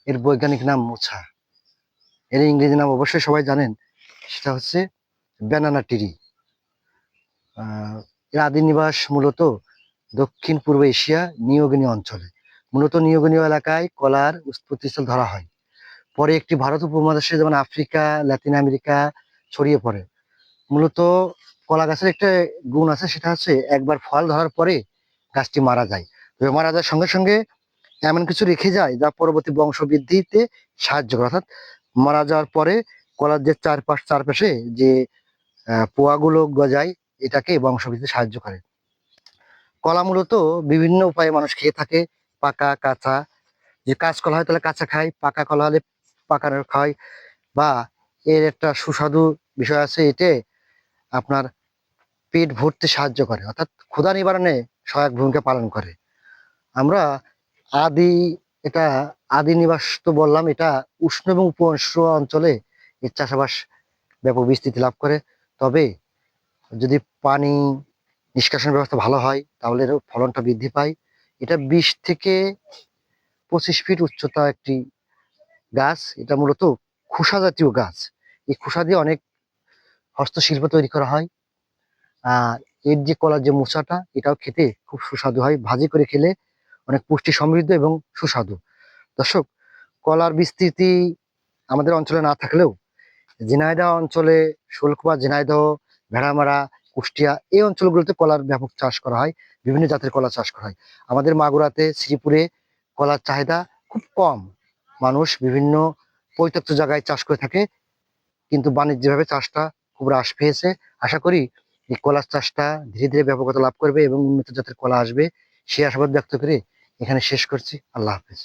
এর বৈজ্ঞানিক নাম মোছা। এর ইংরেজি নাম অবশ্যই সবাই জানেন, সেটা হচ্ছে ব্যানানা ট্রি। এর আদি নিবাস মূলত দক্ষিণ পূর্ব এশিয়া, নিওগিনি অঞ্চলে। মূলত নিওগিনীয় এলাকায় কলার উৎপত্তিস্থল ধরা হয়। পরে একটি ভারত উপমহাদেশে যেমন আফ্রিকা, লাতিন আমেরিকা ছড়িয়ে পড়ে। মূলত কলা গাছের একটা গুণ আছে, সেটা হচ্ছে একবার ফল ধরার পরে গাছটি মারা যায়। তবে মারা যাওয়ার সঙ্গে সঙ্গে এমন কিছু রেখে যায় যা পরবর্তী বংশ বৃদ্ধিতে সাহায্য করে। অর্থাৎ মারা যাওয়ার পরে কলার যে চারপাশে যে পোয়াগুলো গজায়, এটাকে বংশবৃদ্ধিতে সাহায্য করে। কলা মূলত বিভিন্ন উপায়ে মানুষ খেয়ে থাকে। পাকা, কাঁচা। যে কাঁচকলা হয় তাহলে কাঁচা খায়, পাকা কলা হলে পাকানো খায়। বা এর একটা সুস্বাদু বিষয় আছে, এতে আপনার পেট ভরতে সাহায্য করে, অর্থাৎ ক্ষুধা নিবারণে সহায়ক ভূমিকা পালন করে। আমরা আদি এটা আদি নিবাস তো বললাম, এটা উষ্ণ এবং উপউষ্ণ অঞ্চলে এর চাষাবাস ব্যাপক বিস্তৃতি লাভ করে। তবে যদি পানি নিষ্কাশন ব্যবস্থা ভালো হয় তাহলে এর ফলনটা বৃদ্ধি পায়। এটা 20 থেকে 25 ফিট উচ্চতা একটি গাছ। এটা মূলত খোসা জাতীয় গাছ। এই খোসা দিয়ে অনেক হস্তশিল্প তৈরি করা হয়। আর এর যে কলার যে মোচাটা, এটাও খেতে খুব সুস্বাদু হয়। ভাজি করে খেলে অনেক পুষ্টি সমৃদ্ধ এবং সুস্বাদু। দর্শক, কলার বিস্তৃতি আমাদের অঞ্চলে না থাকলেও ঝিনাইদহ অঞ্চলে, শোলকুপা, ঝিনাইদহ, ভেড়ামারা, কুষ্টিয়া, এই অঞ্চলগুলোতে কলার ব্যাপক চাষ করা হয়। বিভিন্ন জাতের কলা চাষ করা হয়। আমাদের মাগুরাতে, শ্রীপুরে কলার চাহিদা খুব কম। মানুষ বিভিন্ন পরিত্যক্ত জায়গায় চাষ করে থাকে, কিন্তু বাণিজ্যিকভাবে চাষটা খুব হ্রাস পেয়েছে। আশা করি এই কলার চাষটা ধীরে ধীরে ব্যাপকতা লাভ করবে এবং উন্নত জাতের কলা আসবে, সে আশাবাদ ব্যক্ত করে এখানে শেষ করছি। আল্লাহ হাফেজ।